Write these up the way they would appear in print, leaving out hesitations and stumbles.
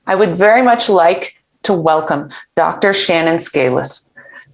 I would very much like to welcome Dr. Shannon Scalis.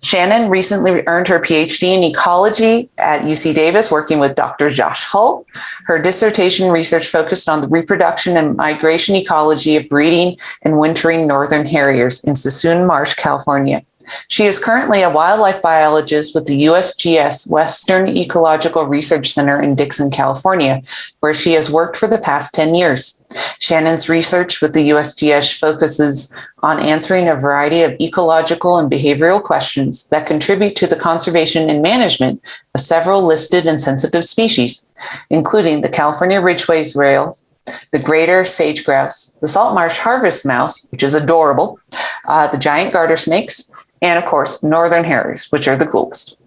Shannon recently earned her PhD in ecology at UC Davis, working with Dr. Josh Hull. Her dissertation research focused on the reproduction and migration ecology of breeding and wintering northern harriers in Sassoon Marsh, California. She is currently a wildlife biologist with the USGS Western Ecological Research Center in Dixon, California, where she has worked for the past 10 years. Shannon's research with the USGS focuses on answering a variety of ecological and behavioral questions that contribute to the conservation and management of several listed and sensitive species, including the California ridgeways rails, the greater sage grouse, the salt marsh harvest mouse, which is adorable, the giant garter snakes, and of course, northern harriers, which are the coolest.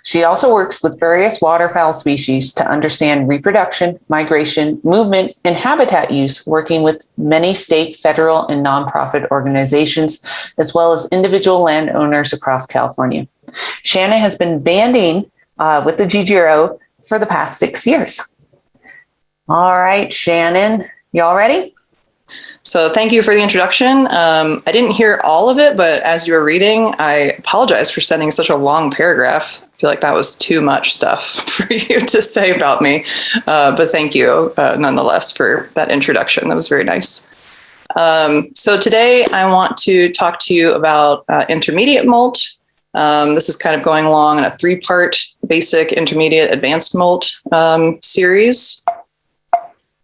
She also works with various waterfowl species to understand reproduction, migration, movement, and habitat use, working with many state, federal, and nonprofit organizations, as well as individual landowners across California. Shannon has been banding with the GGRO for the past 6 years. All right, Shannon, you all ready? So thank you for the introduction. I didn't hear all of it, but as you were reading, I apologize for sending such a long paragraph. I feel like that was too much stuff for you to say about me, but thank you nonetheless for that introduction. That was very nice. So today I want to talk to you about intermediate molt. This is kind of going along in a 3-part basic, intermediate, advanced molt series.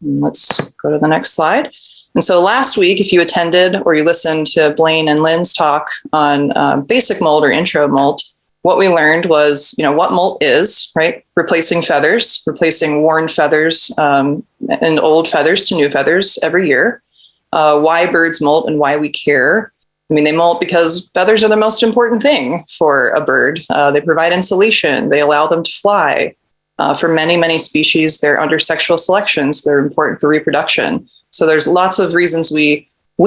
Let's go to the next slide. And so last week, if you attended or you listened to Blaine and Lynn's talk on basic molt or intro molt, what we learned was, what molt is, right? Replacing feathers, replacing worn feathers and old feathers to new feathers every year. Why birds molt and why we care. I mean, they molt because feathers are the most important thing for a bird. They provide insulation. They allow them to fly. For many, many species, they're under sexual selections. They're important for reproduction. So there's lots of reasons we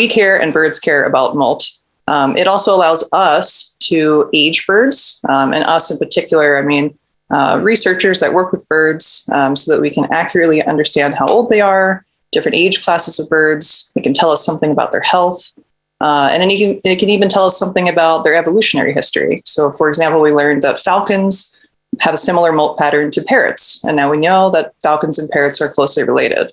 care and birds care about molt. It also allows us to age birds, and us in particular, I mean, researchers that work with birds so that we can accurately understand how old they are, different age classes of birds. It can tell us something about their health, and it can even tell us something about their evolutionary history. So for example, we learned that falcons have a similar molt pattern to parrots, and now we know that falcons and parrots are closely related.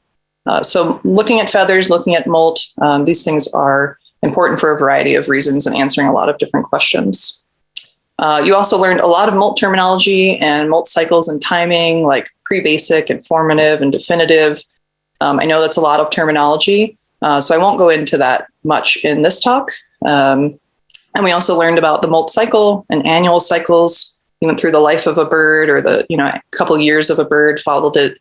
So looking at feathers, looking at molt, these things are important for a variety of reasons and answering a lot of different questions. You also learned a lot of molt terminology and molt cycles and timing, like pre-basic, informative, and definitive. I know that's a lot of terminology, so I won't go into that much in this talk. And we also learned about the molt cycle and annual cycles, even through the life of a bird or the couple years of a bird, followed it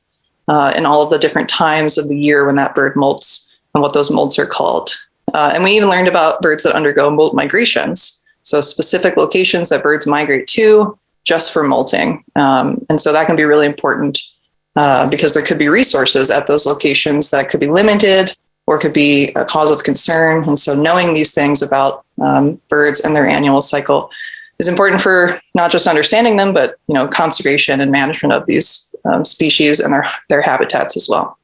in all of the different times of the year when that bird molts and what those molts are called. And we even learned about birds that undergo molt migrations. So specific locations that birds migrate to just for molting. And so that can be really important because there could be resources at those locations that could be limited or could be a cause of concern. And so knowing these things about birds and their annual cycle is important for not just understanding them, but conservation and management of these species and their habitats as well.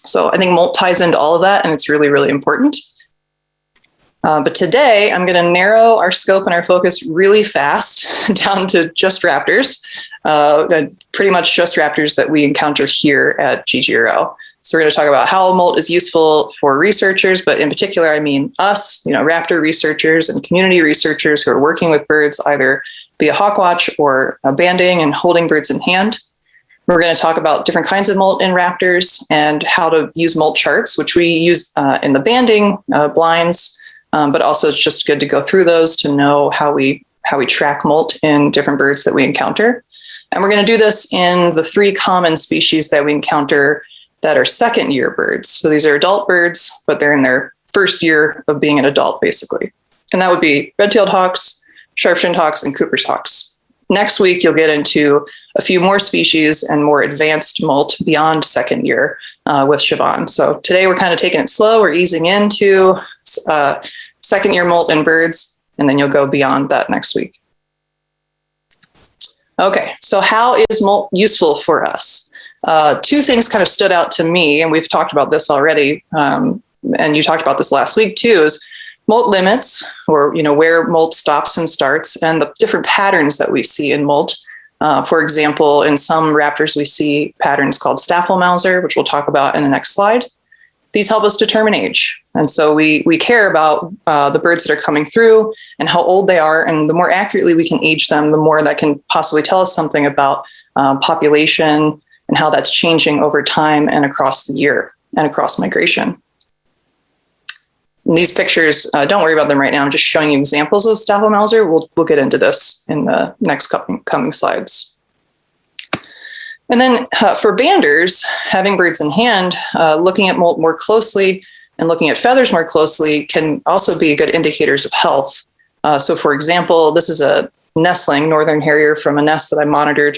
So I think molt ties into all of that, and it's really, really important. But today I'm going to narrow our scope and our focus really fast down to just raptors, pretty much just raptors that we encounter here at GGRO. So we're going to talk about how molt is useful for researchers, but in particular, I mean us, raptor researchers and community researchers who are working with birds, either via hawkwatch or banding and holding birds in hand. We're going to talk about different kinds of molt in raptors and how to use molt charts, which we use in the banding blinds, but also it's just good to go through those to know how we track molt in different birds that we encounter. And we're going to do this in the 3 common species that we encounter that are second-year birds. So these are adult birds, but they're in their first year of being an adult, basically. And that would be red-tailed hawks, sharp-shinned hawks, and Cooper's hawks. Next week, you'll get into a few more species and more advanced molt beyond second year with Siobhan. So today we're kind of taking it slow. We're easing into second year molt in birds, and then you'll go beyond that next week. Okay, so how is molt useful for us? 2 things kind of stood out to me, and we've talked about this already. and you talked about this last week too, is molt limits, or where molt stops and starts, and the different patterns that we see in molt. For example, in some raptors, we see patterns called Staphylmauser, which we'll talk about in the next slide. These help us determine age. And so we care about the birds that are coming through and how old they are. And the more accurately we can age them, the more that can possibly tell us something about population and how that's changing over time and across the year and across migration. And these pictures, don't worry about them right now. I'm just showing you examples of Staphylmauser. We'll get into this in the next coming slides. And then for banders, having birds in hand, looking at molt more closely and looking at feathers more closely can also be good indicators of health. So for example, this is a nestling, northern harrier from a nest that I monitored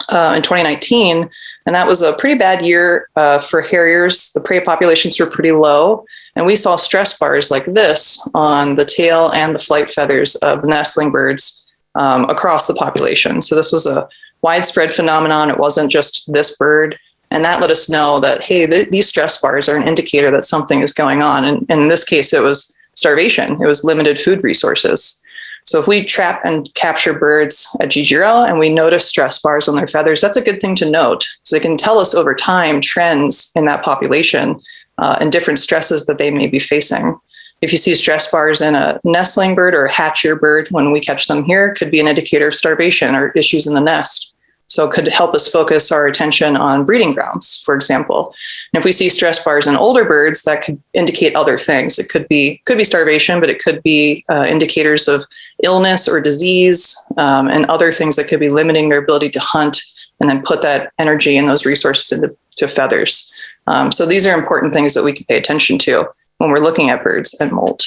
in 2019. And that was a pretty bad year for harriers. The prey populations were pretty low. And we saw stress bars like this on the tail and the flight feathers of the nestling birds across the population. So this was a widespread phenomenon. It wasn't just this bird. And that let us know that, hey, these stress bars are an indicator that something is going on. And in this case, it was starvation. It was limited food resources. So if we trap and capture birds at GGRO and we notice stress bars on their feathers, that's a good thing to note. So it can tell us over time trends in that population and different stresses that they may be facing. If you see stress bars in a nestling bird or a hatchier bird, when we catch them here, it could be an indicator of starvation or issues in the nest. So it could help us focus our attention on breeding grounds, for example. And if we see stress bars in older birds, that could indicate other things. It could be starvation, but it could be indicators of illness or disease and other things that could be limiting their ability to hunt and then put that energy and those resources into feathers. So these are important things that we can pay attention to when we're looking at birds and molt.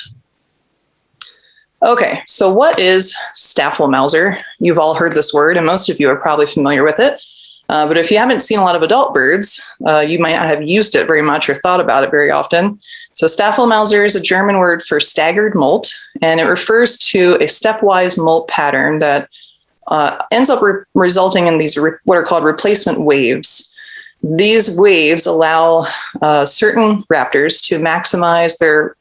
Okay, so what is Staphylmauser? You've all heard this word, and most of you are probably familiar with it. But if you haven't seen a lot of adult birds, you might not have used it very much or thought about it very often. So Staphylmauser is a German word for staggered molt, and it refers to a stepwise molt pattern that ends up resulting in these what are called replacement waves. These waves allow certain raptors to maximize their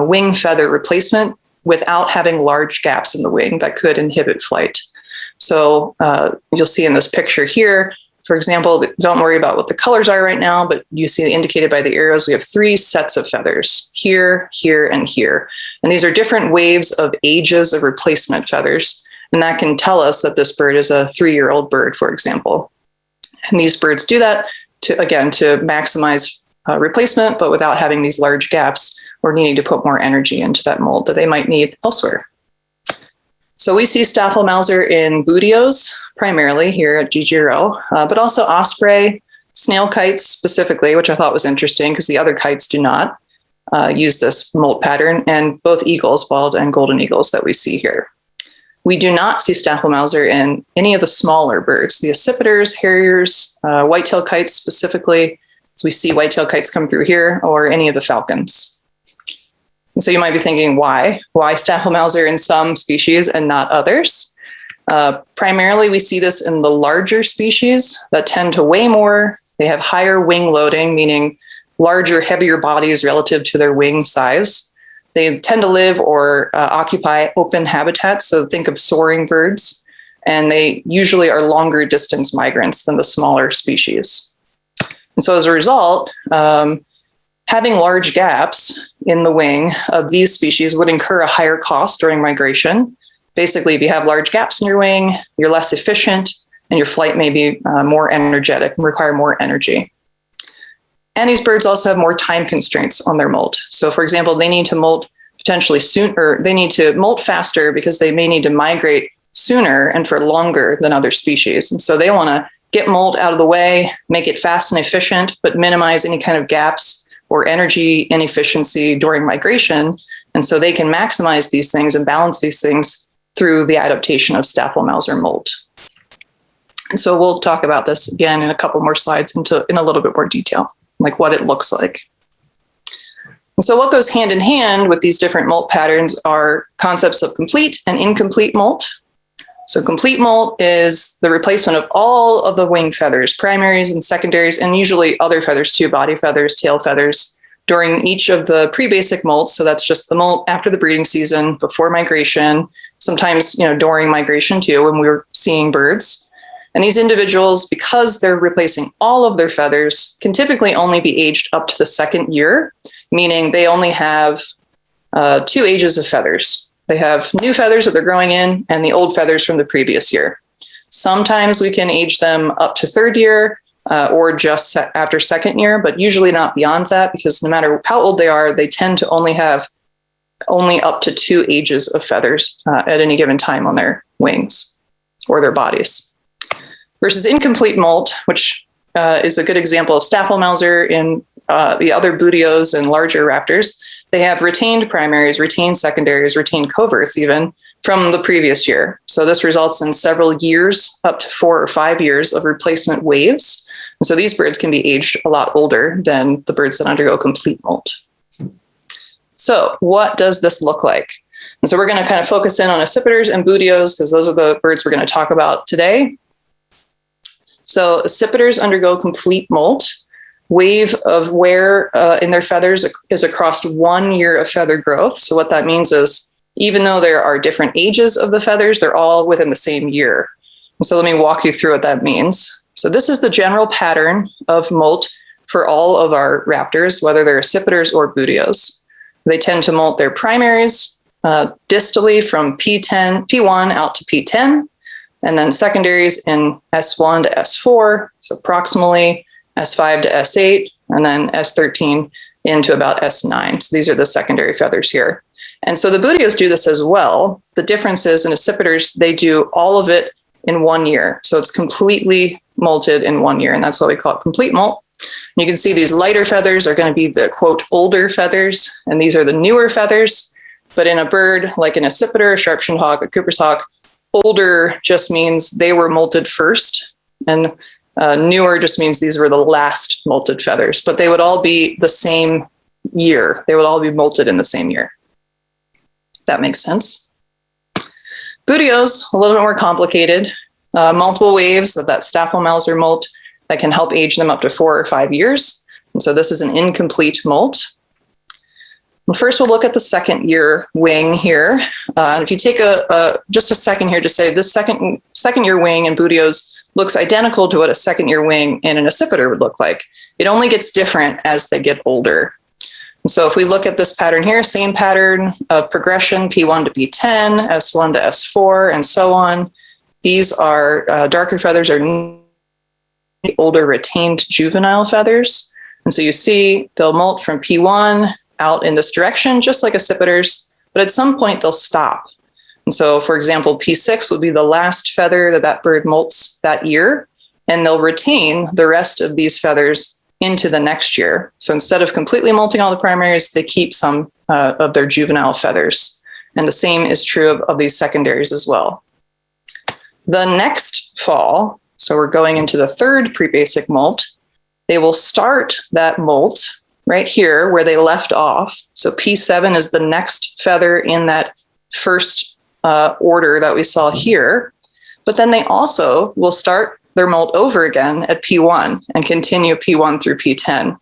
wing feather replacement without having large gaps in the wing that could inhibit flight. So you'll see in this picture here, for example, don't worry about what the colors are right now, but you see indicated by the arrows, we have 3 sets of feathers, here, here, and here. And these are different waves of ages of replacement feathers. And that can tell us that this bird is a 3-year-old bird, for example. And these birds do that to maximize replacement, but without having these large gaps or needing to put more energy into that molt that they might need elsewhere. So we see Staphylmauser in bootios, primarily here at GGRO, but also osprey, snail kites specifically, which I thought was interesting because the other kites do not use this molt pattern, and both eagles, bald and golden eagles that we see here. We do not see Staphylmauser in any of the smaller birds, the accipiters, harriers, whitetail kites specifically. So we see whitetail kites come through here, or any of the falcons. And so you might be thinking, why? Why Staphylmauser in some species and not others? Primarily, we see this in the larger species that tend to weigh more. They have higher wing loading, meaning larger, heavier bodies relative to their wing size. They tend to live or occupy open habitats, so think of soaring birds, and they usually are longer distance migrants than the smaller species. And so as a result, having large gaps in the wing of these species would incur a higher cost during migration. Basically, if you have large gaps in your wing, you're less efficient, and your flight may be more energetic and require more energy. And these birds also have more time constraints on their molt. So for example, they need to molt potentially soon, or they need to molt faster because they may need to migrate sooner and for longer than other species. And so they want to get molt out of the way, make it fast and efficient, but minimize any kind of gaps or energy inefficiency during migration. And so they can maximize these things and balance these things through the adaptation of Staphylmauser molt. And so we'll talk about this again in a couple more slides in a little bit more detail, like what it looks like. And so what goes hand in hand with these different molt patterns are concepts of complete and incomplete molt. So complete molt is the replacement of all of the wing feathers, primaries and secondaries, and usually other feathers too, body feathers, tail feathers, during each of the pre-basic molts. So that's just the molt after the breeding season, before migration, sometimes, during migration too, when we were seeing birds. And these individuals, because they're replacing all of their feathers, can typically only be aged up to the second year, meaning they only have 2 ages of feathers. They have new feathers that they're growing in and the old feathers from the previous year. Sometimes we can age them up to third year or just after second year, but usually not beyond that, because no matter how old they are, they tend to only have up to 2 ages of feathers at any given time on their wings or their bodies. Versus incomplete molt, which is a good example of Staphylmauser in the other Buteos and larger raptors. They have retained primaries, retained secondaries, retained coverts even from the previous year. So this results in several years, up to 4 or 5 years of replacement waves. And so these birds can be aged a lot older than the birds that undergo complete molt. So what does this look like? And so we're going to kind of focus in on accipiters and Buteos because those are the birds we're going to talk about today. So accipiters undergo complete molt. Wave of wear in their feathers is across 1 year of feather growth. So what that means is, even though there are different ages of the feathers, they're all within the same year. And so let me walk you through what that means. So this is the general pattern of molt for all of our raptors, whether they're accipiters or Buteos. They tend to molt their primaries distally from P1 out to P10, and then secondaries in S1 to S4, so proximally S5 to S8, and then S13 into about S9. So these are the secondary feathers here. And so the Buteos do this as well. The difference is in accipiters, they do all of it in 1 year. So it's completely molted in 1 year, and that's why we call it complete molt. And you can see these lighter feathers are going to be the, quote, older feathers, and these are the newer feathers. But in a bird like an accipiter, a sharp-shinned hawk, a Cooper's hawk, older just means they were molted first, and newer just means these were the last molted feathers, but they would all be the same year. They would all be molted in the same year. That makes sense. Buteos, a little bit more complicated. Multiple waves of that Staphylmauser molt that can help age them up to 4 or 5 years. And so this is an incomplete molt. Well, first, we'll look at the second year wing here. And if you take just a second here to say this second year wing in Buteos looks identical to what a second year wing in an accipiter would look like. It only gets different as they get older. And so if we look at this pattern here, same pattern of progression, P1 to P10, S1 to S4, and so on. These are darker feathers are older retained juvenile feathers. And so you see they'll molt from P1 out in this direction, just like accipiters, but at some point they'll stop. And so, for example, P6 would be the last feather that bird molts that year, and they'll retain the rest of these feathers into the next year. So instead of completely molting all the primaries, they keep some of their juvenile feathers. And the same is true of these secondaries as well. The next fall, so we're going into the third pre-basic molt, they will start that molt right here where they left off. So P7 is the next feather in that first order that we saw here, but then they also will start their molt over again at P1 and continue P1 through P10.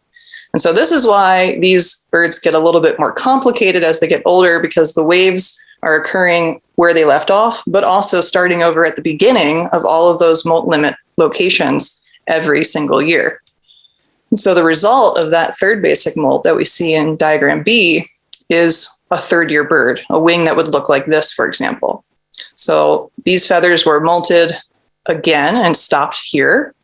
And so this is why these birds get a little bit more complicated as they get older, because the waves are occurring where they left off, but also starting over at the beginning of all of those molt limit locations every single year. And so the result of that third basic molt that we see in diagram B is a third year bird, a wing that would look like this, for example. So these feathers were molted again and stopped here.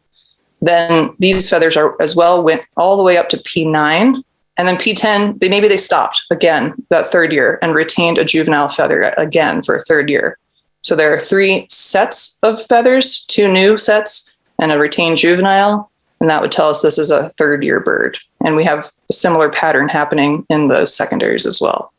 Then these feathers are as well went all the way up to P9, and then P10, maybe they stopped again that third year and retained a juvenile feather again for a third year. So there are 3 sets of feathers, 2 new sets and a retained juvenile, and that would tell us this is a third year bird. And we have a similar pattern happening in the secondaries as well.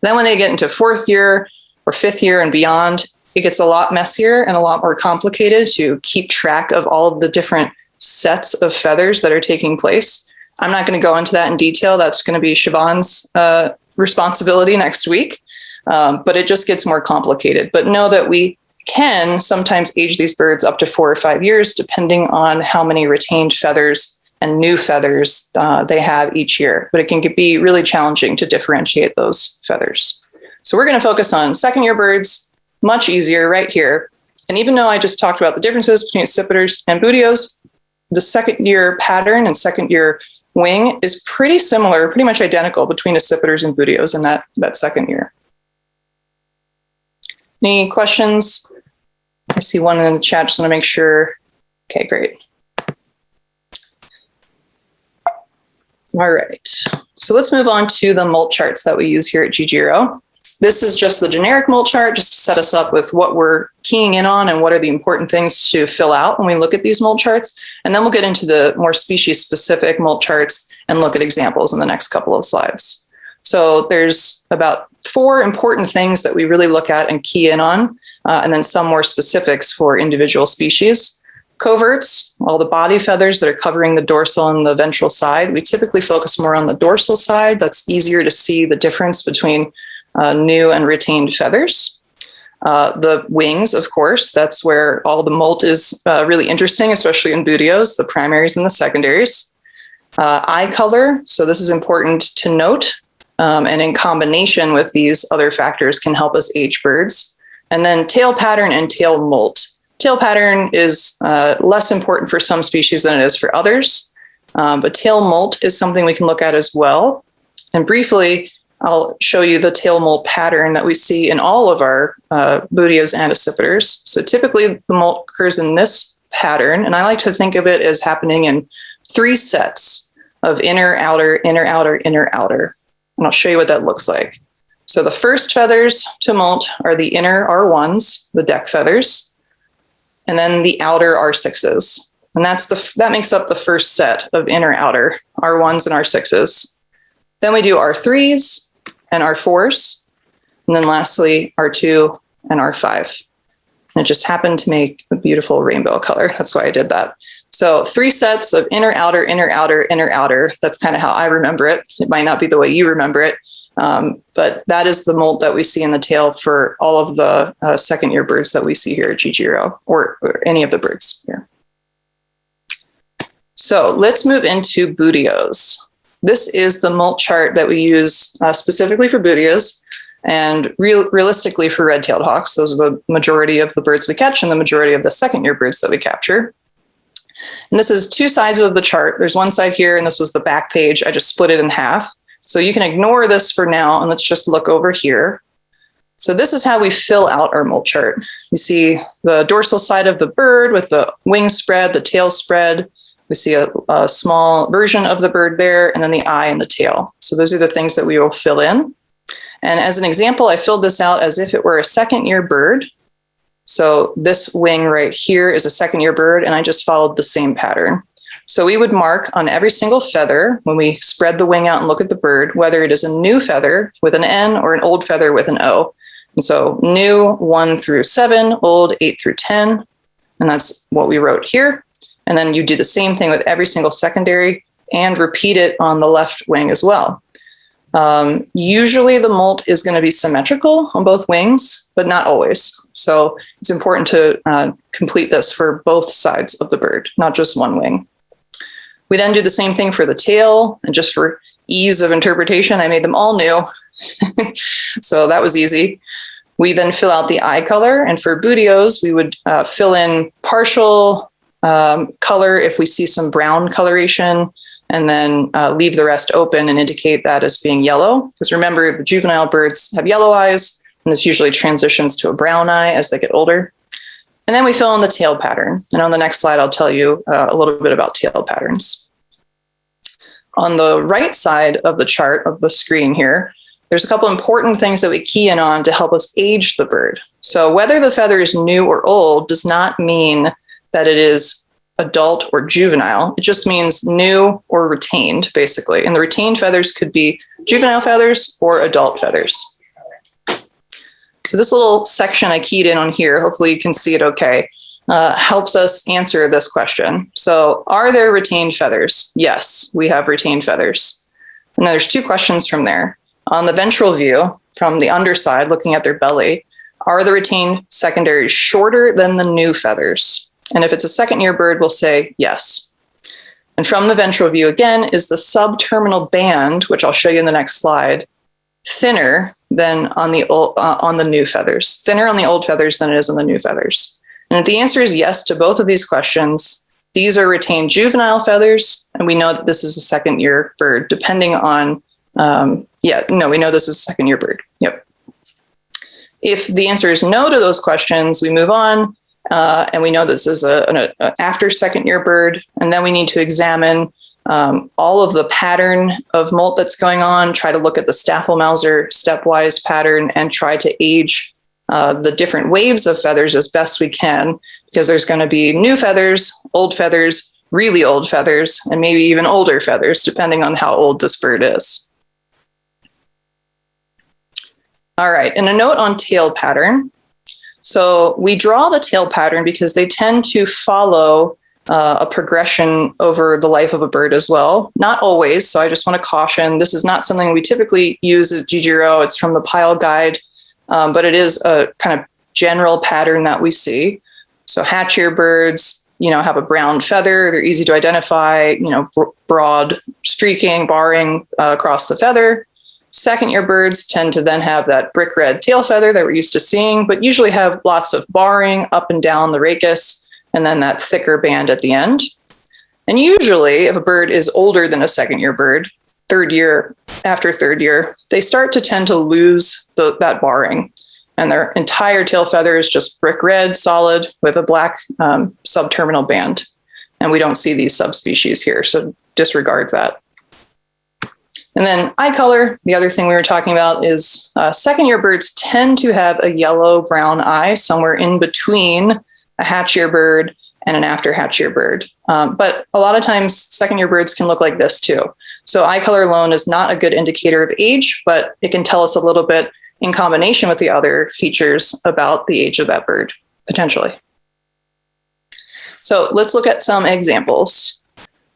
Then when they get into 4th year or 5th year and beyond, it gets a lot messier and a lot more complicated to keep track of all of the different sets of feathers that are taking place. I'm not going to go into that in detail. That's going to be Siobhan's responsibility next week, but it just gets more complicated. But know that we can sometimes age these birds up to 4 or 5 years, depending on how many retained feathers and new feathers they have each year. But it can be really challenging to differentiate those feathers. So we're going to focus on second year birds, much easier right here. And even though I just talked about the differences between accipiters and bootios, the second year pattern and second year wing is pretty similar, pretty much identical between accipiters and bootios in that second year. Any questions? I see one in the chat, just want to make sure. Okay, great. All right, so let's move on to the molt charts that we use here at GGRO. This is just the generic molt chart, just to set us up with what we're keying in on and what are the important things to fill out when we look at these molt charts. And then we'll get into the more species-specific molt charts and look at examples in the next couple of slides. So there's about 4 important things that we really look at and key in on, and then some more specifics for individual species. Coverts, all the body feathers that are covering the dorsal and the ventral side. We typically focus more on the dorsal side. That's easier to see the difference between new and retained feathers. The wings, of course, that's where all the molt is really interesting, especially in bootios, the primaries and the secondaries. Eye color, so this is important to note, and in combination with these other factors can help us age birds. And then tail pattern and tail molt. Tail pattern is less important for some species than it is for others, but tail molt is something we can look at as well. And briefly, I'll show you the tail molt pattern that we see in all of our bootios and accipiters. So typically the molt occurs in this pattern, and I like to think of it as happening in 3 sets of inner, outer, inner, outer, inner, outer. And I'll show you what that looks like. So the first feathers to molt are the inner R1s, the deck feathers, and then the outer R6s. And that makes up the first set of inner, outer, R1s and R6s. Then we do R3s and R4s, and then lastly, R2 and R5. And it just happened to make a beautiful rainbow color. That's why I did that. So 3 sets of inner, outer, inner, outer, inner, outer. That's kind of how I remember it. It might not be the way you remember it, but that is the molt that we see in the tail for all of the second year birds that we see here at GGRO, or any of the birds here. So let's move into bootios. This is the molt chart that we use specifically for bootios and realistically for red-tailed hawks. Those are the majority of the birds we catch and the majority of the second year birds that we capture. And this is 2 sides of the chart. There's one side here, and this was the back page. I just split it in half. So you can ignore this for now, and let's just look over here. So this is how we fill out our molt chart. You see the dorsal side of the bird with the wings spread, the tail spread. We see a small version of the bird there, and then the eye and the tail. So those are the things that we will fill in. And as an example, I filled this out as if it were a second year bird. So this wing right here is a second year bird, and I just followed the same pattern. So we would mark on every single feather when we spread the wing out and look at the bird, whether it is a new feather with an N or an old feather with an O. And so new 1 through 7, old 8 through 10. And that's what we wrote here. And then you do the same thing with every single secondary and repeat it on the left wing as well. Usually the molt is going to be symmetrical on both wings, but not always. So it's important to complete this for both sides of the bird, not just one wing. We then do the same thing for the tail, and just for ease of interpretation, I made them all new. So that was easy. We then fill out the eye color, and for bootios, we would fill in partial color if we see some brown coloration, and then leave the rest open and indicate that as being yellow. Because remember, the juvenile birds have yellow eyes, and this usually transitions to a brown eye as they get older. And then we fill in the tail pattern. And on the next slide, I'll tell you a little bit about tail patterns. On the right side of the chart of the screen here, there's a couple important things that we key in on to help us age the bird. So whether the feather is new or old does not mean that it is adult or juvenile. It just means new or retained, basically. And the retained feathers could be juvenile feathers or adult feathers. So this little section I keyed in on here, hopefully you can see it okay, helps us answer this question. So are there retained feathers? Yes, we have retained feathers. And there's 2 questions from there. On the ventral view, from the underside, looking at their belly, are the retained secondaries shorter than the new feathers? And if it's a second year bird, we'll say yes. And from the ventral view, again, is the subterminal band, which I'll show you in the next slide, thinner than on the new feathers, thinner on the old feathers than it is on the new feathers. And if the answer is yes to both of these questions, these are retained juvenile feathers, and we know that this is a second-year bird, depending on, we know this is a second-year bird. Yep. If the answer is no to those questions, we move on, and we know this is an after second-year bird, and then we need to examine all of the pattern of molt that's going on, try to look at the Staffel-Mauser stepwise pattern, and try to age the different waves of feathers as best we can, because there's going to be new feathers, really old feathers, and maybe even older feathers, depending on how old this bird is. All right, and a note on tail pattern. So we draw the tail pattern because they tend to follow a progression over the life of a bird as well. Not always, so I just want to caution, this is not something we typically use at GGRO. It's from the Pile Guide, but it is a kind of general pattern that we see. So hatch-year birds, have a brown feather. They're easy to identify, broad streaking, barring across the feather. Second-year birds tend to then have that brick red tail feather that we're used to seeing, but usually have lots of barring up and down the rachis, and then that thicker band at the end. And usually, if a bird is older than a second-year bird, after third year, they start to tend to lose that barring, and their entire tail feather is just brick red, solid, with a black subterminal band. And we don't see these subspecies here, so disregard that. And then eye color, the other thing we were talking about is second-year birds tend to have a yellow-brown eye somewhere in between a hatch-year bird and an after-hatch-year bird. But a lot of times, second-year birds can look like this too. So eye color alone is not a good indicator of age, but it can tell us a little bit in combination with the other features about the age of that bird, potentially. So let's look at some examples.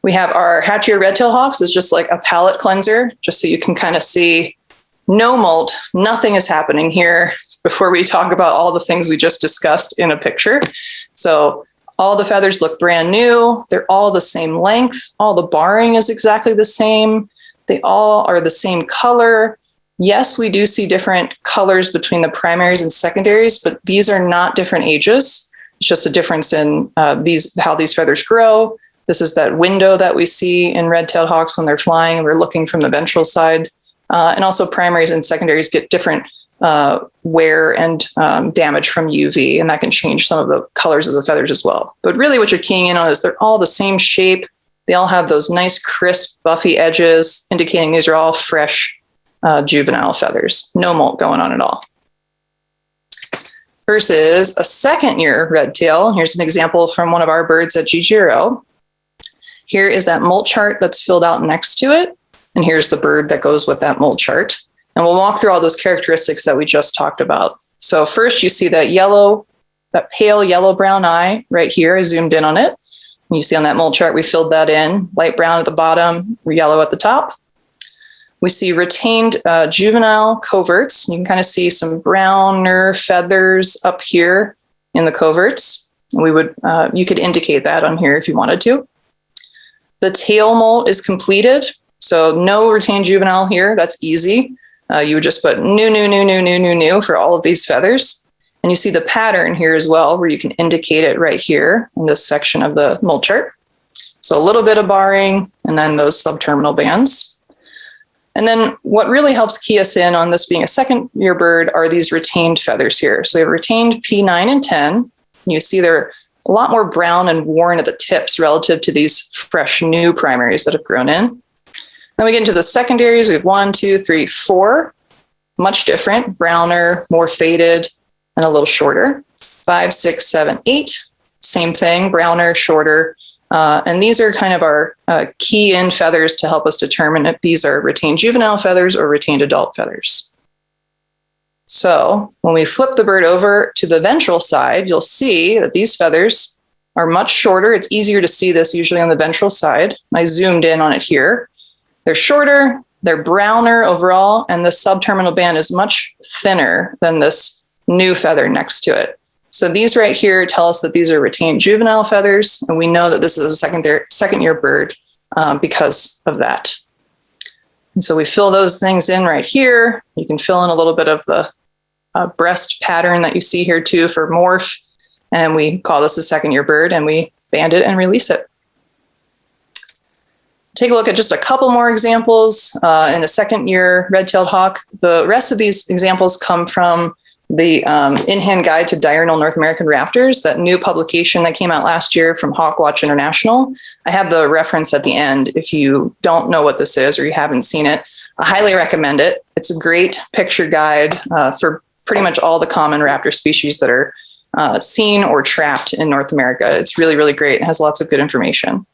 We have our hatch-year red-tailed hawks is just like a palate cleanser, just so you can kind of see no molt, nothing is happening here before we talk about all the things we just discussed in a picture. So all the feathers look brand new. They're all the same length. All the barring is exactly the same. They all are the same color. Yes, we do see different colors between the primaries and secondaries, but these are not different ages. It's just a difference in how these feathers grow. This is that window that we see in red-tailed hawks when they're flying. We're looking from the ventral side. And also primaries and secondaries get different wear and damage from UV, and that can change some of the colors of the feathers as well. But really what you're keying in on is they're all the same shape. They all have those nice, crisp, buffy edges, indicating these are all fresh juvenile feathers. No molt going on at all. Versus a second-year red tail. Here's an example from one of our birds at GGRO. Here is that molt chart that's filled out next to it. And here's the bird that goes with that molt chart. And we'll walk through all those characteristics that we just talked about. So first you see that pale yellow-brown eye right here. I zoomed in on it. And you see on that molt chart, we filled that in, light brown at the bottom, yellow at the top. We see retained juvenile coverts. You can kind of see some browner feathers up here in the coverts. You could indicate that on here if you wanted to. The tail molt is completed, so no retained juvenile here. That's easy. You would just put new for all of these feathers. And you see the pattern here as well, where you can indicate it right here in this section of the molt chart. So a little bit of barring, and then those subterminal bands. And then what really helps key us in on this being a second-year bird are these retained feathers here. So we have retained P9 and 10. You see they're a lot more brown and worn at the tips relative to these fresh new primaries that have grown in. Then we get into the secondaries. We have 1, 2, 3, 4, much different, browner, more faded, and a little shorter. 5, 6, 7, 8, same thing, browner, shorter. And these are kind of our key in feathers to help us determine if these are retained juvenile feathers or retained adult feathers. So when we flip the bird over to the ventral side, you'll see that these feathers are much shorter. It's easier to see this usually on the ventral side. I zoomed in on it here. They're shorter, they're browner overall, and the subterminal band is much thinner than this new feather next to it. So these right here tell us that these are retained juvenile feathers, and we know that this is a second year bird because of that. And so we fill those things in right here. You can fill in a little bit of the breast pattern that you see here too for morph, and we call this a second year bird, and we band it and release it. Take a look at just a couple more examples in a second year red-tailed hawk. The rest of these examples come from the In-Hand Guide to Diurnal North American Raptors, that new publication that came out last year from Hawkwatch International. I have the reference at the end if you don't know what this is or you haven't seen it. I highly recommend it. It's a great picture guide for pretty much all the common raptor species that are seen or trapped in North America. It's really, really great. It has lots of good information.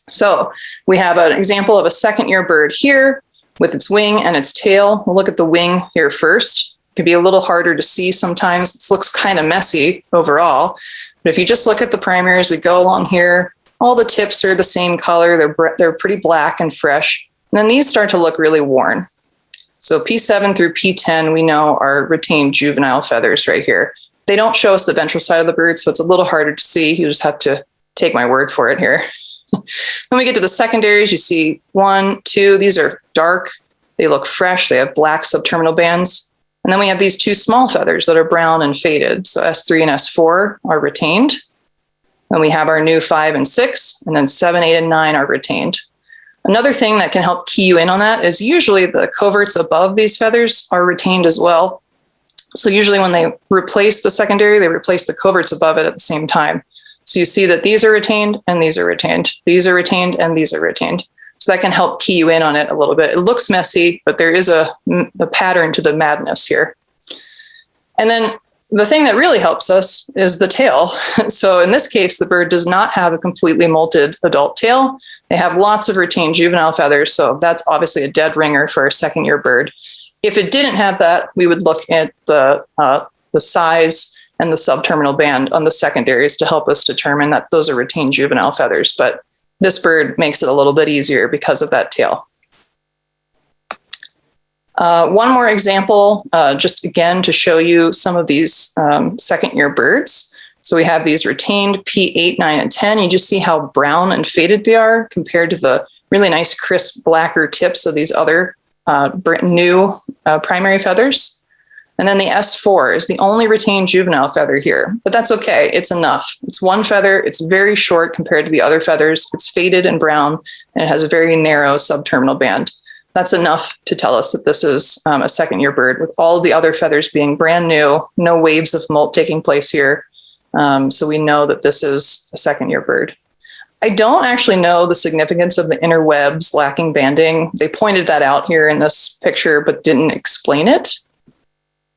So we have an example of a second year bird here with its wing and its tail. We'll look at the wing here first. It can be a little harder to see sometimes. This looks kind of messy overall. But if you just look at the primary as we go along here, all the tips are the same color. They're pretty black and fresh. And then these start to look really worn. So P7 through P10, we know are retained juvenile feathers right here. They don't show us the ventral side of the bird, so it's a little harder to see. You just have to take my word for it here. When we get to the secondaries, you see 1, 2, these are dark. They look fresh. They have black subterminal bands. And then we have these 2 small feathers that are brown and faded. So S3 and S4 are retained. Then we have our new 5 and 6, and then 7, 8, and 9 are retained. Another thing that can help key you in on that is usually the coverts above these feathers are retained as well. So usually when they replace the secondary, they replace the coverts above it at the same time. So you see that these are retained and these are retained. These are retained and these are retained. So that can help key you in on it a little bit. It looks messy, but there is a pattern to the madness here. And then the thing that really helps us is the tail. So in this case, the bird does not have a completely molted adult tail. They have lots of retained juvenile feathers. So that's obviously a dead ringer for a second year bird. If it didn't have that, we would look at the size and the subterminal band on the secondaries to help us determine that those are retained juvenile feathers. But this bird makes it a little bit easier because of that tail. One more example, just again to show you some of these second year birds. So we have these retained P8, 9, and 10. You just see how brown and faded they are compared to the really nice crisp blacker tips of these other new primary feathers. And then the S4 is the only retained juvenile feather here, but that's okay. It's enough. It's 1 feather. It's very short compared to the other feathers. It's faded and brown, and it has a very narrow subterminal band. That's enough to tell us that this is a second year bird, with all of the other feathers being brand new, no waves of molt taking place here. So we know that this is a second year bird. I don't actually know the significance of the inner webs lacking banding. They pointed that out here in this picture, but didn't explain it.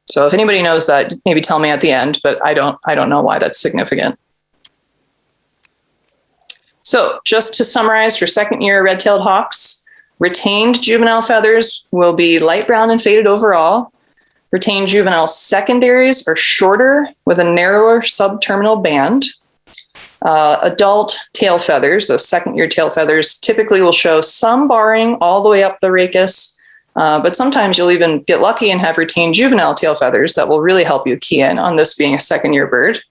So if anybody knows that, maybe tell me at the end, but I don't know why that's significant. So just to summarize for second year red-tailed hawks, retained juvenile feathers will be light brown and faded overall. Retained juvenile secondaries are shorter with a narrower subterminal band. Adult tail feathers, those second year tail feathers, typically will show some barring all the way up the rachis. But sometimes you'll even get lucky and have retained juvenile tail feathers that will really help you key in on this being a second year bird.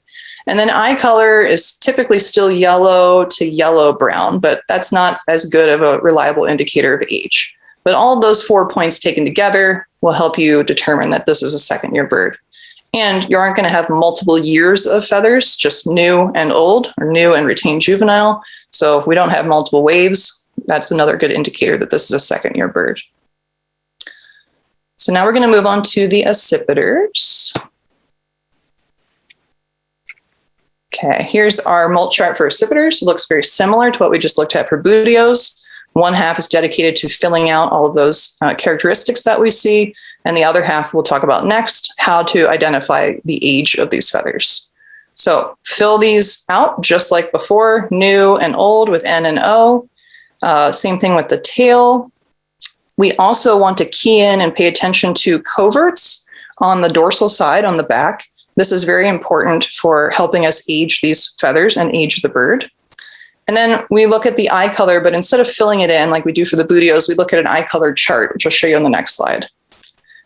And then eye color is typically still yellow to yellow-brown, but that's not as good of a reliable indicator of age. But all of those 4 points taken together will help you determine that this is a second year bird. And you aren't going to have multiple years of feathers, just new and old, or new and retained juvenile. So if we don't have multiple waves, that's another good indicator that this is a second year bird. So now we're going to move on to the accipiters. Okay, here's our molt chart for accipiters. It looks very similar to what we just looked at for bootios. One half is dedicated to filling out all of those characteristics that we see, and the other half we'll talk about next, how to identify the age of these feathers. So fill these out just like before, new and old with N and O. Same thing with the tail. We also want to key in and pay attention to coverts on the dorsal side, on the back. This is very important for helping us age these feathers and age the bird. And then we look at the eye color, but instead of filling it in like we do for the bootios, we look at an eye color chart, which I'll show you on the next slide.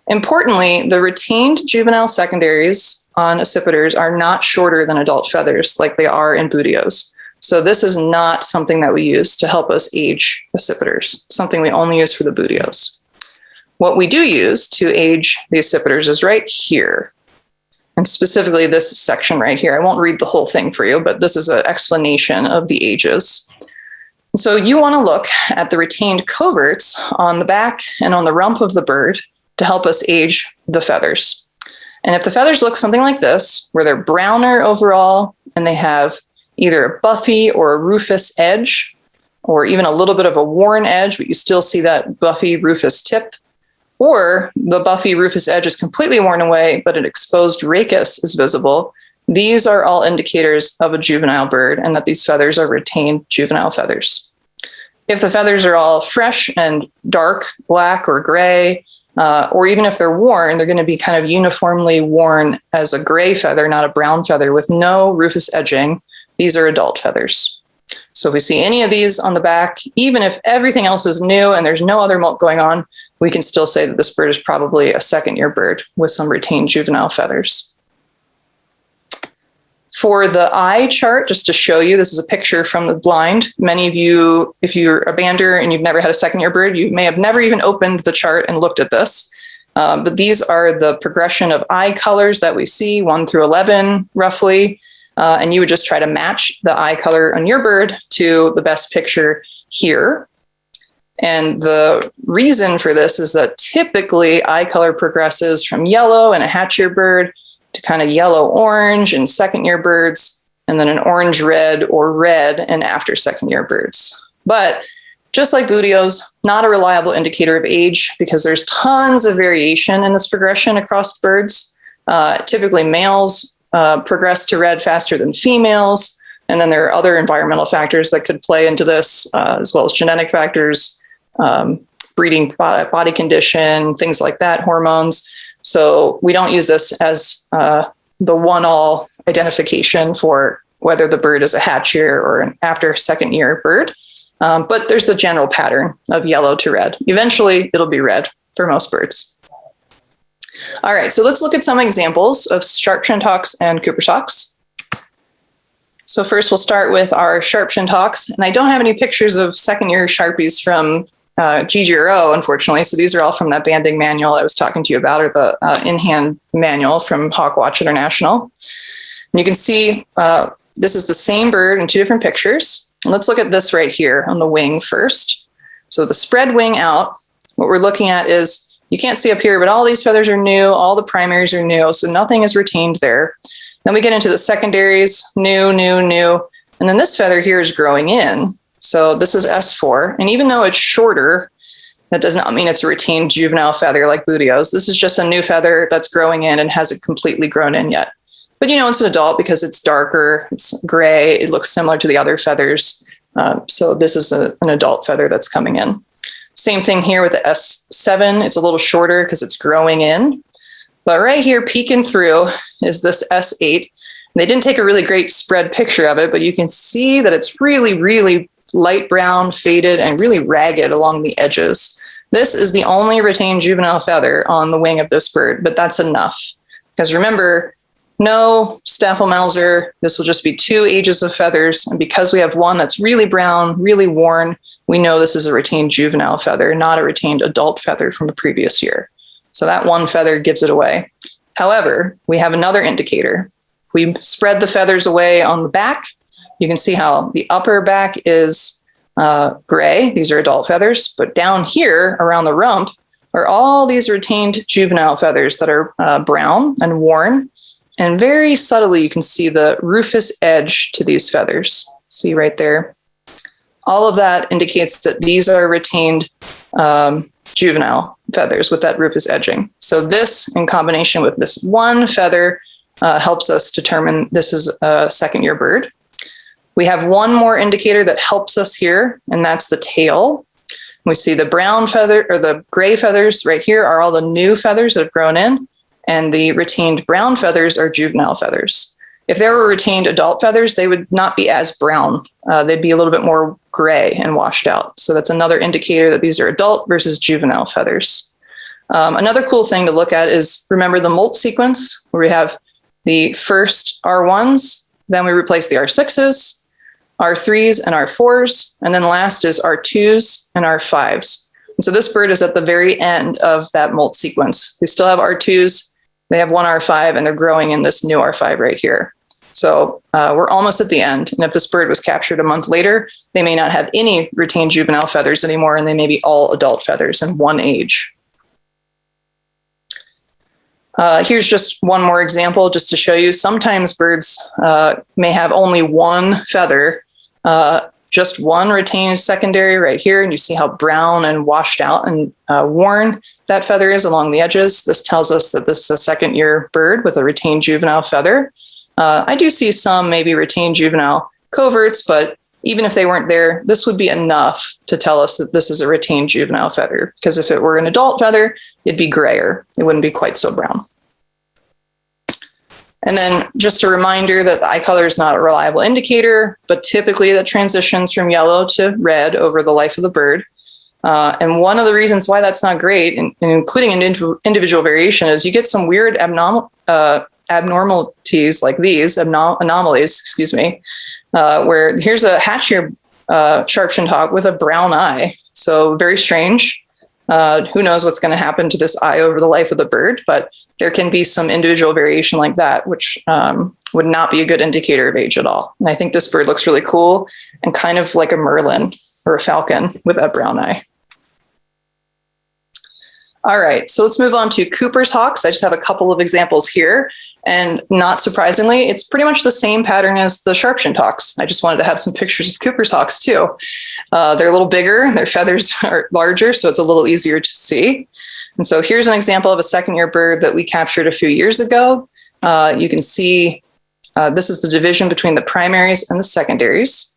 Importantly, the retained juvenile secondaries on accipiters are not shorter than adult feathers like they are in Buteos. So this is not something that we use to help us age accipiters, something we only use for the Buteos. What we do use to age the accipiters is right here, and specifically this section right here. I won't read the whole thing for you, but this is an explanation of the ages. So you want to look at the retained coverts on the back and on the rump of the bird to help us age the feathers. And if the feathers look something like this, where they're browner overall and they have either a buffy or a rufous edge, or even a little bit of a worn edge, but you still see that buffy rufous tip, or the buffy rufus edge is completely worn away, but an exposed rachis is visible, these are all indicators of a juvenile bird and that these feathers are retained juvenile feathers. If the feathers are all fresh and dark, black or gray, or even if they're worn, they're going to be kind of uniformly worn as a gray feather, not a brown feather, with no rufous edging. These are adult feathers. So if we see any of these on the back, even if everything else is new and there's no other molt going on, we can still say that this bird is probably a second-year bird with some retained juvenile feathers. For the eye chart, just to show you, this is a picture from the blind. Many of you, if you're a bander and you've never had a second-year bird, you may have never even opened the chart and looked at this. But these are the progression of eye colors that we see, 1 through 11, roughly. And you would just try to match the eye color on your bird to the best picture here. And the reason for this is that typically eye color progresses from yellow in a hatch-year bird to kind of yellow-orange in second-year birds, and then an orange-red or red in after second-year birds. But just like Buteos, not a reliable indicator of age because there's tons of variation in this progression across birds. Typically males progress to red faster than females. And then there are other environmental factors that could play into this, as well as genetic factors, breeding body condition, things like that, hormones. So we don't use this as the one-all identification for whether the bird is a hatch year or an after second year bird. But there's the general pattern of yellow to red. Eventually, it'll be red for most birds. All right, so let's look at some examples of sharp-shinned hawks and Cooper's hawks. So first, we'll start with our sharp-shinned hawks. And I don't have any pictures of second-year Sharpies from GGRO, unfortunately. So these are all from that banding manual I was talking to you about, or the in-hand manual from Hawk Watch International. And you can see this is the same bird in two different pictures. And let's look at this right here on the wing first. So the spread wing out, what we're looking at is, you can't see up here, but all these feathers are new, all the primaries are new, so nothing is retained there. Then we get into the secondaries, new, new, new, and then this feather here is growing in. So this is S4, and even though it's shorter, that does not mean it's a retained juvenile feather like Buteos. This is just a new feather that's growing in and hasn't completely grown in yet. But you know it's an adult because it's darker, it's gray, it looks similar to the other feathers. So this is an adult feather that's coming in. Same thing here with the S7. It's a little shorter because it's growing in. But right here, peeking through, is this S8. They didn't take a really great spread picture of it, but you can see that it's really, really light brown, faded, and really ragged along the edges. This is the only retained juvenile feather on the wing of this bird, but that's enough. Because remember, no Staphylmauser, this will just be 2 ages of feathers. And because we have one that's really brown, really worn, we know this is a retained juvenile feather, not a retained adult feather from the previous year. So that one feather gives it away. However, we have another indicator. We spread the feathers away on the back. You can see how the upper back is gray. These are adult feathers. But down here around the rump are all these retained juvenile feathers that are brown and worn. And very subtly, you can see the rufous edge to these feathers. See right there? All of that indicates that these are retained juvenile feathers with that rufous edging. So this, in combination with this one feather, helps us determine this is a second-year bird. We have one more indicator that helps us here, and that's the tail. We see the brown feather, or the gray feathers right here are all the new feathers that have grown in, and the retained brown feathers are juvenile feathers. If there were retained adult feathers, they would not be as brown. They'd be a little bit more gray and washed out. So that's another indicator that these are adult versus juvenile feathers. Another cool thing to look at is, remember the Molt sequence, where we have the first R1s, then we replace the R6s, R3s and R4s, and then last is R2s and R5s. And so this bird is at the very end of that Molt sequence. We still have R2s, they have one R5, and they're growing in this new R5 right here. So we're almost at the end. And if this bird was captured a month later, they may not have any retained juvenile feathers anymore, and they may be all adult feathers in one age. Here's just one more example just to show you. Sometimes birds may have only one feather, just one retained secondary right here. And you see how brown and washed out and worn that feather is along the edges. This tells us that this is a second-year bird with a retained juvenile feather. I do see some maybe retained juvenile coverts, but even if they weren't there, this would be enough to tell us that this is a retained juvenile feather, because if it were an adult feather, it'd be grayer. It wouldn't be quite so brown. And then just a reminder that the eye color is not a reliable indicator, but typically that transitions from yellow to red over the life of the bird. And one of the reasons why that's not great, including an individual variation, is you get some weird abnormalities like these, anomalies, excuse me, where here's a hatchier sharp-shinned hawk with a brown eye. So very strange. Who knows what's going to happen to this eye over the life of the bird, but there can be some individual variation like that, which would not be a good indicator of age at all. And I think this bird looks really cool and kind of like a merlin or a falcon with that brown eye. All right, so let's move on to Cooper's hawks. I just have a couple of examples here. And not surprisingly, it's pretty much the same pattern as the sharp-shinned hawks. I just wanted to have some pictures of Cooper's hawks too. They're a little bigger, their feathers are larger, so it's a little easier to see. And so here's an example of a second-year bird that we captured a few years ago. You can see this is the division between the primaries and the secondaries.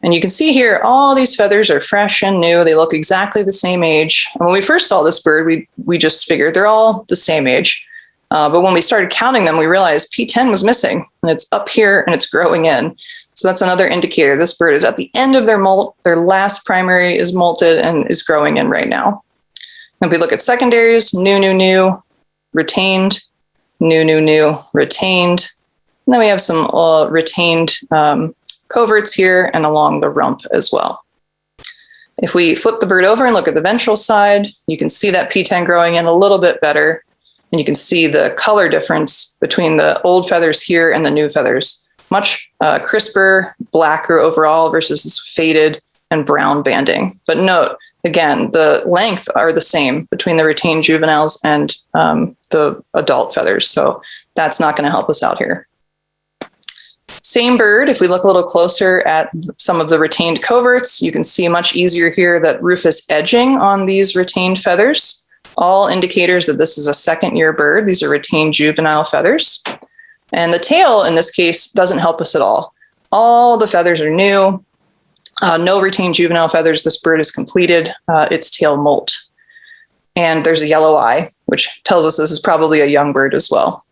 And you can see here, all these feathers are fresh and new. They look exactly the same age. And when we first saw this bird, we just figured they're all the same age. But when we started counting them, we realized P10 was missing, and it's up here and it's growing in. So that's another indicator. This bird is at the end of their molt. Their last primary is molted and is growing in right now. If we look at secondaries, new, retained, new, retained. And then we have some retained coverts here and along the rump as well. If we flip the bird over and look at the ventral side, you can see that P10 growing in a little bit better. And you can see the color difference between the old feathers here and the new feathers. Much crisper, blacker overall versus this faded and brown banding. But note, again, the length are the same between the retained juveniles and the adult feathers. So that's not going to help us out here. Same bird, if we look a little closer at some of the retained coverts, you can see much easier here that rufous edging on these retained feathers. All indicators that this is a second-year bird. These are retained juvenile feathers. And the tail, in this case, doesn't help us at all. All the feathers are new. No retained juvenile feathers. This bird is completed its tail molt. And there's a yellow eye, which tells us this is probably a young bird as well.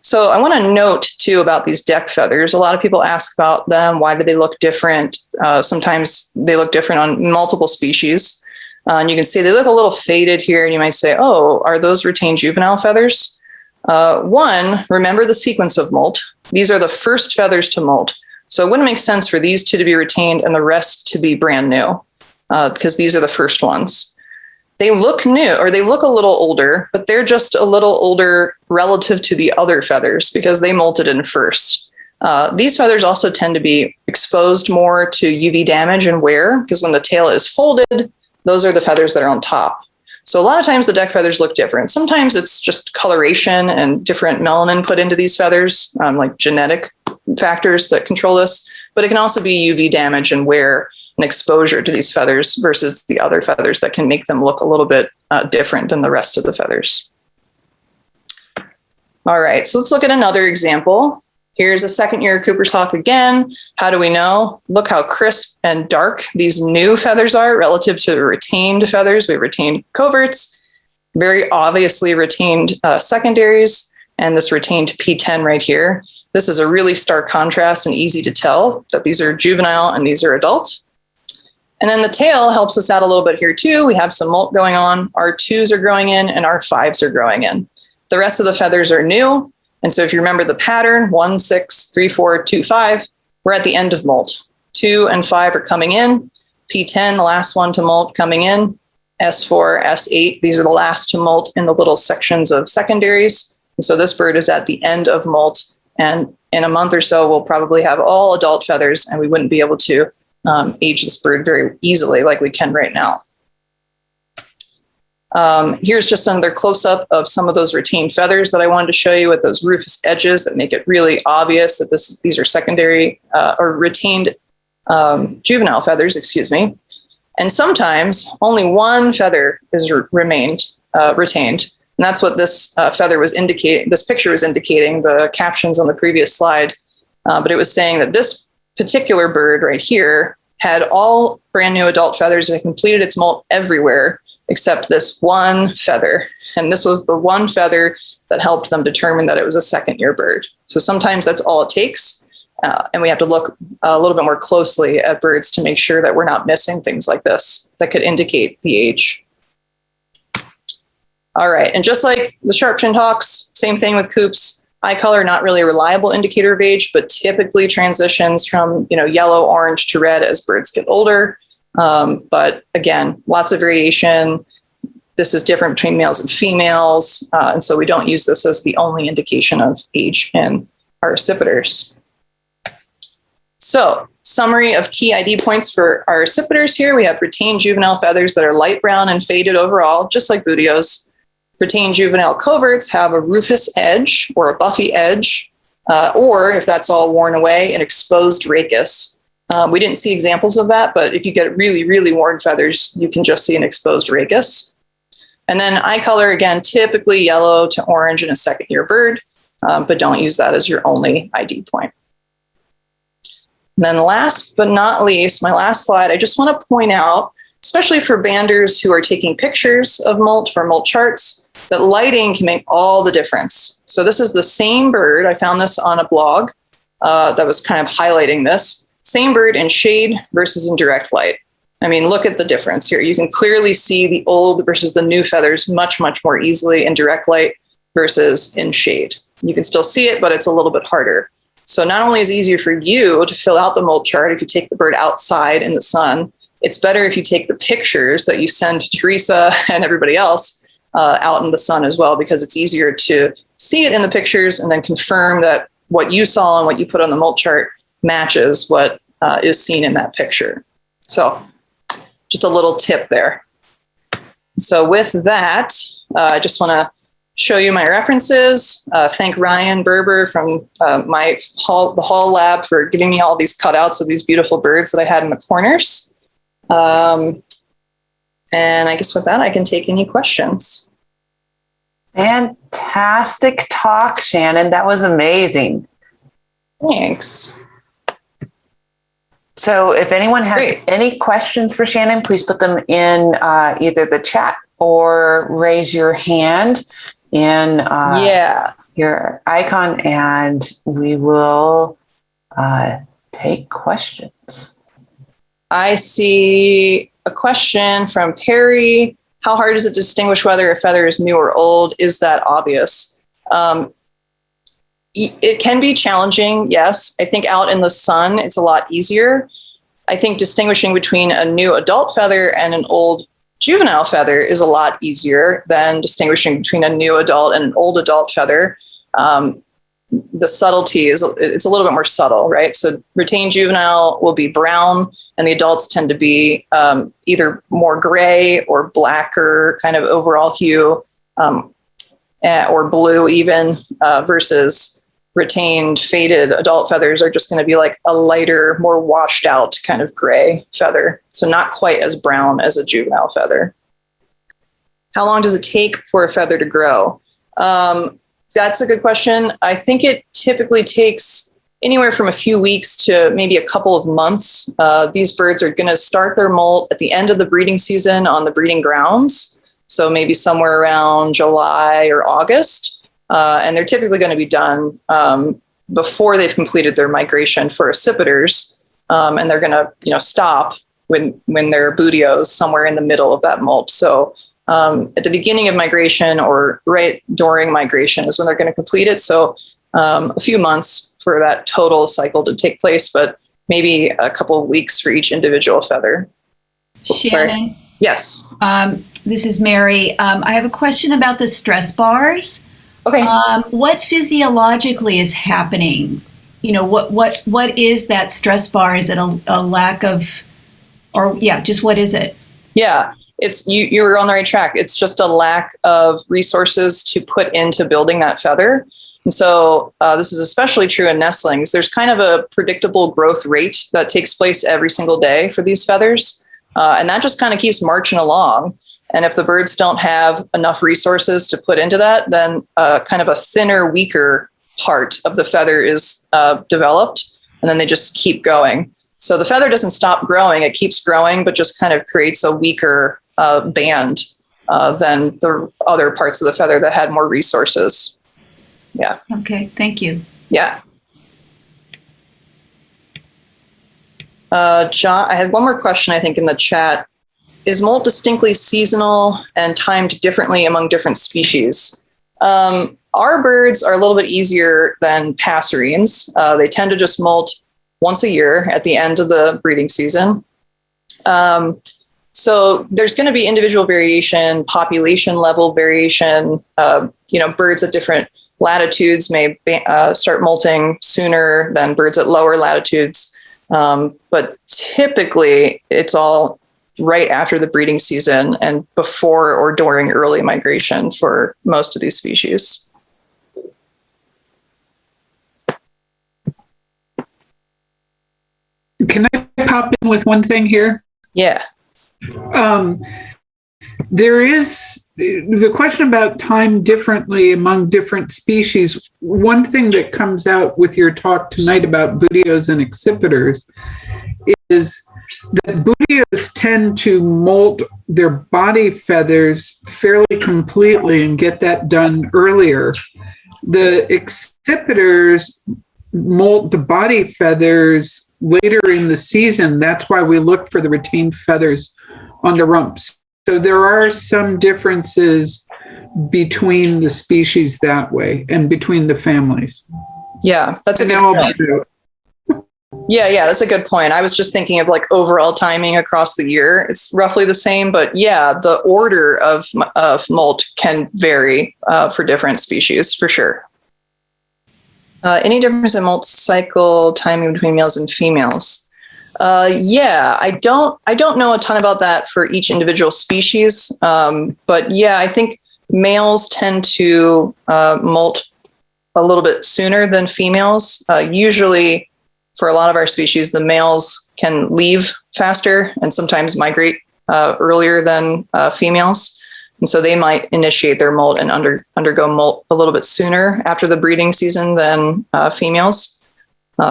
So I want to note, too, about these deck feathers. A lot of people ask about them. Why do they look different? Sometimes they look different on multiple species. And you can see they look a little faded here. And you might say, oh, are those retained juvenile feathers? One, remember the sequence of molt. These are the first feathers to molt. So it wouldn't make sense for these two to be retained and the rest to be brand new, because these are the first ones. They look new, or they look a little older, but they're just a little older relative to the other feathers because they molted in first. These feathers also tend to be exposed more to UV damage and wear, because when the tail is folded, those are the feathers that are on top. So a lot of times the deck feathers look different. Sometimes it's just coloration and different melanin put into these feathers, like genetic factors that control this, but it can also be UV damage and wear and exposure to these feathers versus the other feathers that can make them look a little bit different than the rest of the feathers. All right, so let's look at another example. Here's a second-year Cooper's hawk again. How do we know? Look how crisp and dark these new feathers are relative to retained feathers. We have retained coverts, very obviously retained secondaries, and this retained P10 right here. This is a really stark contrast and easy to tell that these are juvenile and these are adult. And then the tail helps us out a little bit here too. We have some molt going on. Our 2s are growing in and our 5s are growing in. The rest of the feathers are new. And so if you remember the pattern, 1, 6, 3, 4, 2, 5, we're at the end of molt. 2 and 5 are coming in. P10, the last one to molt, coming in. S4, S8, these are the last to molt in the little sections of secondaries. And so this bird is at the end of molt. And in a month or so, we'll probably have all adult feathers and we wouldn't be able to age this bird very easily like we can right now. Here's just another close-up of some of those retained feathers that I wanted to show you with those rufous edges that make it really obvious that these are secondary or retained juvenile feathers, excuse me. And sometimes only one feather is retained. And that's what this feather was indicating. This picture was indicating, the captions on the previous slide. But it was saying that this particular bird right here had all brand new adult feathers. It completed its molt everywhere except this one feather. And this was the one feather that helped them determine that it was a second-year bird. So sometimes that's all it takes. And we have to look a little bit more closely at birds to make sure that we're not missing things like this that could indicate the age. All right, and just like the sharp-chinned hawks, same thing with coops. Eye color, not really a reliable indicator of age, but typically transitions from yellow, orange to red as birds get older. But again, lots of variation. This is different between males and females. And so we don't use this as the only indication of age in our accipiters. So summary of key ID points for our accipiters here. We have retained juvenile feathers that are light brown and faded overall, just like Booteos. Retained juvenile coverts have a rufous edge or a buffy edge, or if that's all worn away, an exposed rachis. We didn't see examples of that, but if you get really, really worn feathers, you can just see an exposed rachis. And then eye color, again, typically yellow to orange in a second-year bird, but don't use that as your only ID point. And then last but not least, my last slide, I just want to point out, especially for banders who are taking pictures of molt for molt charts, that lighting can make all the difference. So this is the same bird. I found this on a blog that was kind of highlighting this. Same bird in shade versus in direct light. I mean, look at the difference here. You can clearly see the old versus the new feathers much, much more easily in direct light versus in shade. You can still see it, but it's a little bit harder. So not only is it easier for you to fill out the molt chart if you take the bird outside in the sun, it's better if you take the pictures that you send to Teresa and everybody else out in the sun as well, because it's easier to see it in the pictures and then confirm that what you saw and what you put on the molt chart matches what is seen in that picture. So just a little tip there. So with that, I just want to show you my references. Thank Ryan Berber from the Hall Lab for giving me all these cutouts of these beautiful birds that I had in the corners. And I guess with that, I can take any questions. Fantastic talk, Shannon. That was amazing. Thanks. So if anyone has any questions for Shannon, please put them in either the chat or raise your hand in your icon, and we will take questions. I see a question from Perry. How hard is it to distinguish whether a feather is new or old? Is that obvious? It can be challenging, yes. I think out in the sun, it's a lot easier. I think distinguishing between a new adult feather and an old juvenile feather is a lot easier than distinguishing between a new adult and an old adult feather. The subtlety it's a little bit more subtle, right? So retained juvenile will be brown, and the adults tend to be either more gray or blacker kind of overall hue, or blue even, versus retained faded adult feathers are just going to be like a lighter, more washed out kind of gray feather. So not quite as brown as a juvenile feather. How long does it take for a feather to grow? That's a good question. I think it typically takes anywhere from a few weeks to maybe a couple of months. These birds are going to start their molt at the end of the breeding season on the breeding grounds. So maybe somewhere around July or August. And they're typically going to be done before they've completed their migration for accipiters. And they're going to, stop when they're bootios somewhere in the middle of that molt. So at the beginning of migration or right during migration is when they're going to complete it. So a few months for that total cycle to take place, but maybe a couple of weeks for each individual feather. Shannon? Yes. This is Mary. I have a question about the stress bars. Okay. What physiologically is happening? What is that stress bar? Is it a lack of, just what is it? Yeah, it's you were on the right track. It's just a lack of resources to put into building that feather. And so this is especially true in nestlings. There's kind of a predictable growth rate that takes place every single day for these feathers. And that just kind of keeps marching along. And if the birds don't have enough resources to put into that, then kind of a thinner, weaker part of the feather is developed, and then they just keep going. So the feather doesn't stop growing, it keeps growing, but just kind of creates a weaker band than the other parts of the feather that had more resources. Yeah. Okay, thank you. Yeah. John, I had one more question, I think, in the chat. Is molt distinctly seasonal and timed differently among different species? Our birds are a little bit easier than passerines. They tend to just molt once a year at the end of the breeding season. So there's going to be individual variation, population level variation. Birds at different latitudes may start molting sooner than birds at lower latitudes. But typically it's all right after the breeding season and before or during early migration for most of these species. Can I pop in with one thing here? Yeah. There is the question about time differently among different species. One thing that comes out with your talk tonight about bootios and accipiters is that bootios tend to molt their body feathers fairly completely and get that done earlier. The accipiters molt the body feathers later in the season. That's why we look for the retained feathers on the rumps. So there are some differences between the species that way and between the families. Yeah, that's a good point. Yeah, that's a good point. I was just thinking of like overall timing across the year. It's roughly the same, but yeah, the order of molt can vary for different species for sure. Any difference in molt cycle timing between males and females? Yeah, I don't know a ton about that for each individual species. But yeah, I think males tend to molt a little bit sooner than females. Usually for a lot of our species, the males can leave faster and sometimes migrate earlier than females. And so they might initiate their molt and undergo molt a little bit sooner after the breeding season than females.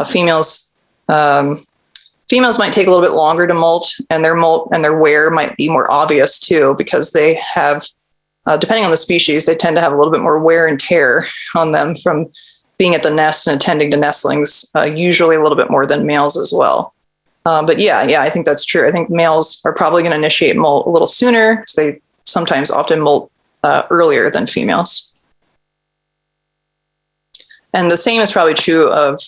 Females might take a little bit longer to molt, and their molt and their wear might be more obvious too, because they have, depending on the species, they tend to have a little bit more wear and tear on them from being at the nest and attending to nestlings, usually a little bit more than males as well. But yeah, I think that's true. I think males are probably going to initiate molt a little sooner because they sometimes often molt earlier than females. And the same is probably true of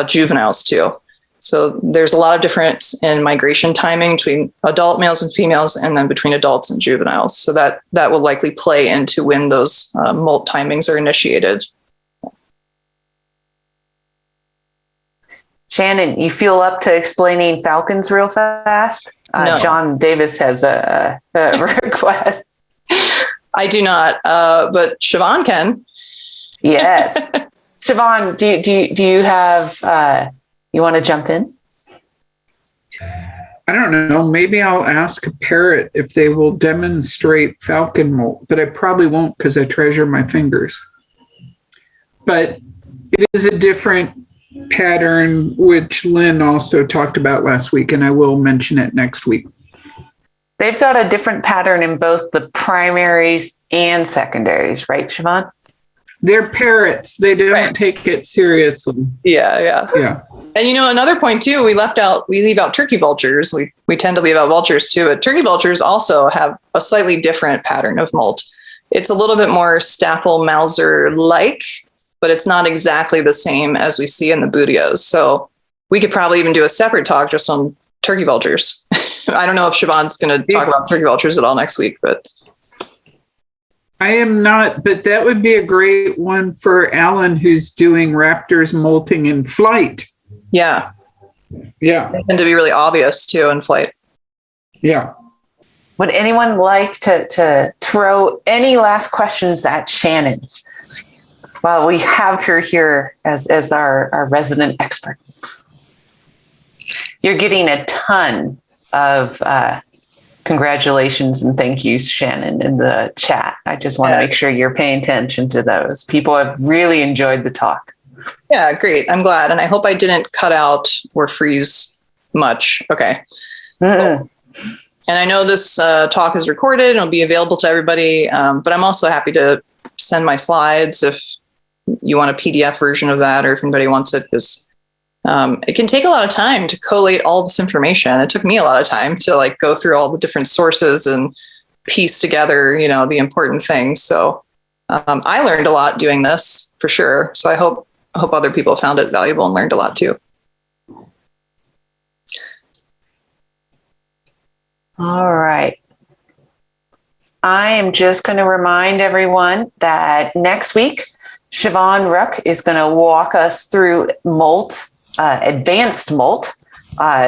juveniles too. So there's a lot of difference in migration timing between adult males and females, and then between adults and juveniles. So that will likely play into when those molt timings are initiated. Shannon, you feel up to explaining falcons real fast? No. John Davis has a request. I do not, but Siobhan can. Yes. Siobhan, do you have, you want to jump in? I don't know. Maybe I'll ask a parrot if they will demonstrate falcon molt, but I probably won't because I treasure my fingers. But it is a different pattern, which Lynn also talked about last week, and I will mention it next week. They've got a different pattern in both the primaries and secondaries, right, Siobhan? They're parrots. They don't Right. take it seriously. Yeah. Yeah. And another point too, we leave out turkey vultures. We tend to leave out vultures too, but turkey vultures also have a slightly different pattern of molt. It's a little bit more Staffel Mauser-like, but it's not exactly the same as we see in the Budios. So we could probably even do a separate talk just on turkey vultures. I don't know if Siobhan's going to talk about turkey vultures at all next week, but I am not, but that would be a great one for Alan, who's doing raptors molting in flight. yeah, Yeah. they tend to be really obvious too in flight. Yeah. Would anyone like to throw any last questions at Shannon? Well, we have her here as our resident expert. You're getting a ton of congratulations and thank yous, Shannon, in the chat. I just want to make sure you're paying attention to those. People have really enjoyed the talk. Yeah, great. I'm glad. And I hope I didn't cut out or freeze much. Okay. Mm-mm. And I know this talk is recorded and it'll be available to everybody, but I'm also happy to send my slides if you want a PDF version of that or if anybody wants it, because it can take a lot of time to collate all this information. It took me a lot of time to go through all the different sources and piece together, the important things. So I learned a lot doing this for sure. So I hope other people found it valuable and learned a lot too. All right. I am just going to remind everyone that next week, Siobhan Rook is going to walk us through Molt, advanced Molt.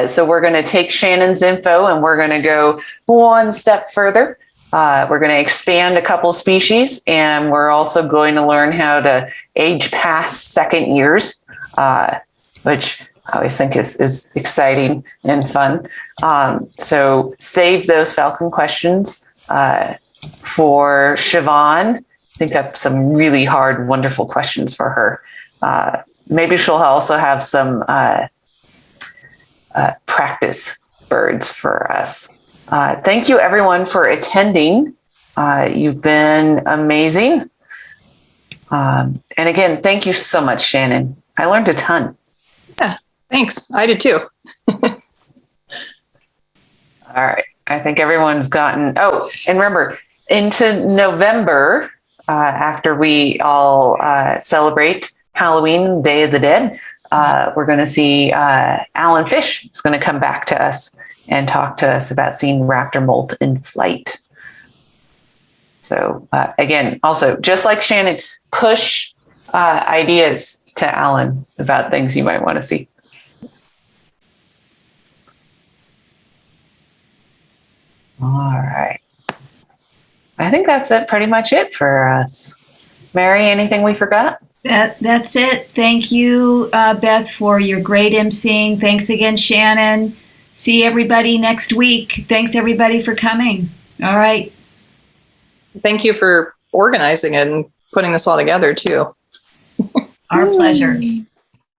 So we're going to take Shannon's info and we're going to go one step further. We're going to expand a couple species, and we're also going to learn how to age past second years, which I always think is exciting and fun. So save those Falcon questions for Siobhan. Think up some really hard, wonderful questions for her. Maybe she'll also have some practice birds for us. Thank you, everyone, for attending. You've been amazing. And again, thank you so much, Shannon. I learned a ton. Yeah, thanks. I did too. All right. I think everyone's gotten, and remember, into November, after we all celebrate Halloween, Day of the Dead, we're going to see Alan Fish is going to come back to us and talk to us about seeing raptor molt in flight. So again, also, just like Shannon, push ideas to Alan about things you might want to see. All right. I think that's pretty much it for us. Mary, anything we forgot? That's it. Thank you, Beth, for your great emceeing. Thanks again, Shannon. See everybody next week. Thanks, everybody, for coming. All right. Thank you for organizing it and putting this all together too. Our pleasure.